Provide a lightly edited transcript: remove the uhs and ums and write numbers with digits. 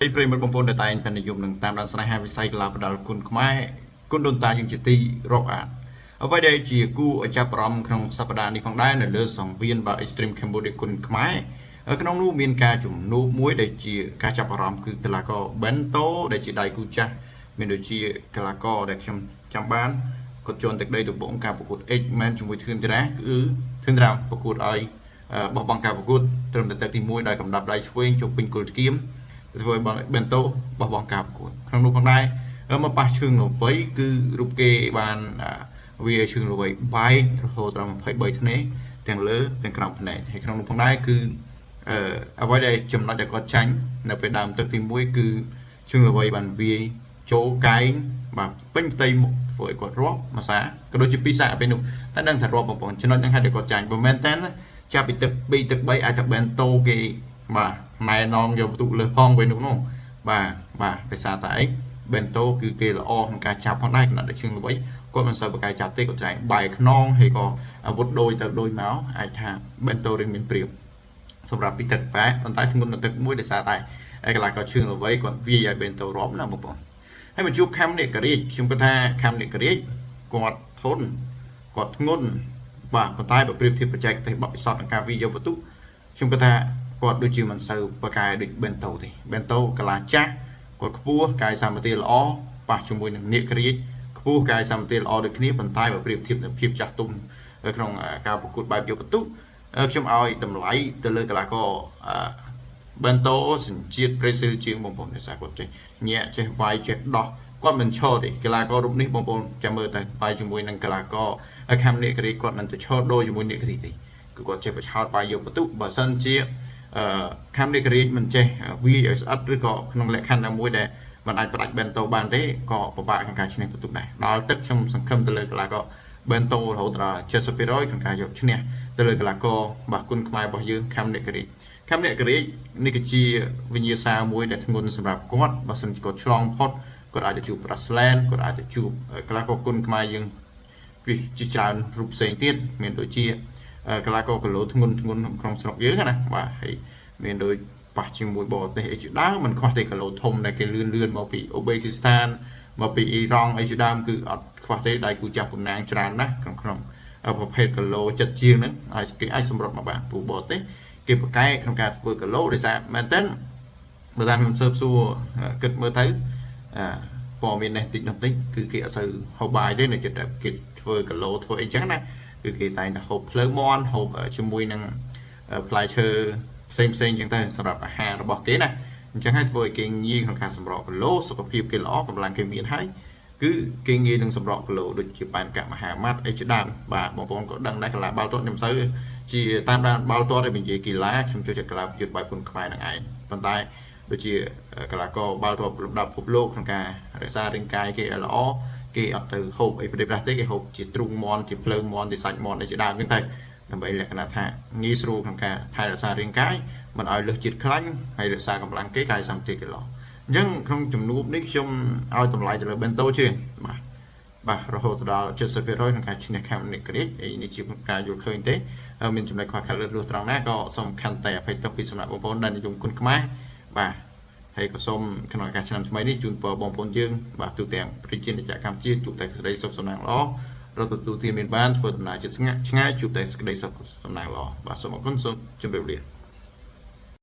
ប្រិមត្តបងប្អូនដែលតែងតែនិយមនឹងតាមដានស្នេហាវិស័យកីឡាផ្ដាល់គុណខ្មែរគុណដូនតាយើងជាទីរាប់អានអ្វីដែលជាគូឲ្យចាប់អារម្មណ៍ក្នុងសប្តាហ៍នេះផងដែរនៅលើសង្វៀនបាល់ Extreme Cambodia គុណខ្មែរក្នុងនោះមានការជំនួបមួយដែលជាការចាប់អារម្មណ៍គឺកីឡាករ Bento ដែលជាដៃគូចាស់មានដូចជាកីឡាករដែលខ្ញុំចាំបានគាត់ជន់ទឹកដីដំបូងការប្រកួត X-Men ជាមួយធឿនតារាគឺធឿនតារាប្រកួតឲ្យបោះបង់ការប្រកួតត្រឹមតែទឹកទី1ដោយកំដាប់ដៃឆ្វេងចូលពេញគល់ធ្គាមធ្វើឲ្យBentoបោះបង់ការប្រកួតក្នុងនោះផងដែរមកប៉ះឈឹងល្បីគឺរូបគេបានវាឈឹងល្បីបែករហូតដល់23ធ្នេទាំងលើទាំងក្រោមភ្នែកហើយក្នុងនោះផងដែរគឺអ្វីដែលចំណុចដែលគាត់ចាញ់នៅពេលដើមទឹកទី1គឺឈឹងល្បីបានវាយចូលកែងបាទពេញផ្ទៃមុខធ្វើឲ្យគាត់រាប់មួយសាក៏ដូចជាពីរសាពេលនោះតែដឹងថារាប់បងប្អូនចំណុចហ្នឹងហេតុតែគាត់ចាញ់បើមែនតើចាប់ពីទឹក2ទឹក3អាចតែBentoគេបាទណែនាំយកបន្ទុកលើផងវិញនោះបាទដោយសារតែអីBentoគឺគេល្អក្នុងការចាប់ផងដែរគណៈដែលជើងល្បីគាត់មិនសូវបកកាយចាប់ទេគាត់ត្រែងបែកខ្នងហើយក៏អាវុធដូចទៅដូចមកអាចថាBentoរៀងមានព្រៀបសម្រាប់ពីទឹកប៉ែប៉ុន្តែធ្ងន់នៅទឹកមួយដោយសារតែកីឡាករជើងល្បីគាត់វាយឲ្យBentoរាប់ណាបងប្អូនហើយមកជួបខំនិករាជខ្ញុំគិតថាខំនិករាជគាត់ធន់គាត់ធ្ងន់បាទប៉ុន្តែបើប្រៀបធៀបបច្ចេកទេសបបិសតក្នុងការវាយយកបន្ទុកខ្ញុំគិតថាគាត់ដូចជាមិនសូវបកកាយដូចBentoទេBentoកីឡាចាស់គាត់ខ្ពស់កាយសម្បត្តិល្អប៉ះជាមួយនឹងនិករាជខ្ពស់កាយសម្បត្តិល្អដូចគ្នាប៉ុន្តែបើប្រៀបធៀបនឹងភាពចាស់ទុំក្នុងការប្រកួតបែបយកបន្ទុកខ្ញុំឲ្យតម្លៃទៅលើកីឡាករBento សញ្ជាតិប្រេស៊ីលជាងបងប្អូនដោយសារគាត់ចេះញាក់ចេះវាយចេះដោះគាត់មិនឈរទេកីឡាកររូបនេះបងប្អូនចាំមើលទៅវាយជាមួយនឹងកីឡាករខំនិករាជគាត់មិនទៅឈរដូរជាមួយនិករាជទេគឺគាត់ចេះបឆោតវាយយកបន្ទុកបើសិនជាខំនិករាជមិនចេះវាយឲ្យស្អិតឬក៏ក្នុងលក្ខខណ្ឌណាមួយដែលមិនអាចផ្ដាច់Bentoបានទេក៏ពិបាកក្នុងការឈ្នះបន្ទុកដែរដល់ទឹកខ្ញុំសង្ឃឹមទៅលើកីឡាករBentoរហូតដល់70%ក្នុងការយកឈ្នះទៅលើកីឡាករបាទគុណខ្មែររបស់យើងខំនិករាជខំនិករាជនេះគឺជាវិញ្ញាសាមួយដែលធ្ងន់សម្រាប់គាត់បើសិនជាគាត់ឆ្លងផុតគាត់អាចទៅជួបប្រាស្លែនគាត់អាចទៅជួបកីឡាករគុណខ្មែរយើងវាជាច្រើនរូបផ្សេងទៀតមានដូចជាកីឡាករគីឡូធ្ងន់ក្នុងស្រុកយើងណាបាទហើយមានដូចប៉ះជាមួយបរទេសអីជាដើមមិនខ្វះទេគីឡូធំដែលគេលឿនមកពីអូបេគីស្ថានមកពីអ៊ីរ៉ង់អីជាដើមគឺអត់ខ្វះទេដៃគូចាស់តំណាងច្រើនណាស់ក្នុងប្រភេទគីឡូចិត្តជាងហ្នឹងហើយគេអាចសម្របមកបានពូបរទេសគេប្រកែកក្នុងការធ្វើគីឡូដោយសារមែនតើបើតាមខ្ញុំស៊ើបសួរគិតមើលទៅព័ត៌មាននេះតិចគឺគេអត់សូវហូបបាយទេនៅចិត្តគេធ្វើគីឡូធ្វើអីចឹងណាគឺគេតែងតែហូបភ្លើមាន់ហូបជាមួយនឹងផ្លែឈើផ្សេងចឹងទៅសម្រាប់អាហាររបស់គេណាអញ្ចឹងហើយធ្វើឲ្យគេងាយក្នុងការសម្រកគីឡូសុខភាពគេល្អកម្លាំងគេមានហើយគឺគេងាយនឹងសម្រកគីឡូដូចជាបានកមហាម៉ាត់អីជាដើមបាទបងប្អូនក៏ដឹងដែរកីឡាបាល់ទាត់ខ្ញុំសូវជាតាមដានបាល់ទាត់ឲ្យនិយាយកីឡាខ្ញុំចូលចិត្តកីឡាប្រយុទ្ធបែបគុណខ្មែរនឹងឯងប៉ុន្តែដូចជាកីឡាករបាល់ទាត់លំដាប់ពិភពលោកក្នុងការរក្សារាងកាយគេឲ្យល្អគេអត់ទៅហូបអីប្រេប្រាស់ទេគេហូបជាទ្រូងមាន់ជាភ្លើងមាន់ជាសាច់មាន់អីជាដើមហ្នឹងទៅដើម្បីលក្ខណៈថាងាយស្រួលក្នុងការថែរក្សារាងកាយមិនឲ្យលើសជាតិខ្លាញ់ហើយរក្សាកម្លាំងគេកាយសម្បត្តិគេល្អអញ្ចឹងក្នុងជំនួបនេះខ្ញុំឲ្យតម្លៃទៅលើBentoជាងបាទរហូតដល់70%ក្នុងការឈ្នះខំនិករាជនេះជាការយល់ឃើញទេមានចំណុចខ្វះខាតលើសត្រង់ណាក៏សូមខន្តីអភ័យទោសពីសំណាក់បងប្អូនដែលនិយមគុណខ្មែរបាទហើយក៏សូមក្នុងឱកាសឆ្នាំថ្មីនេះជូនពរបងប្អូនយើងបាទទូទាំងប្រជាជនកម្ពុជាជួបតែសេចក្តីសុខសំណាងល្អរត់ទទួលទានមានបានធ្វើដំណើរចិត្តឆ្ងាយជួបតែសេចក្តីសុខសំណាងល្អបាទសូមអរគុណសូមជម្រាបលា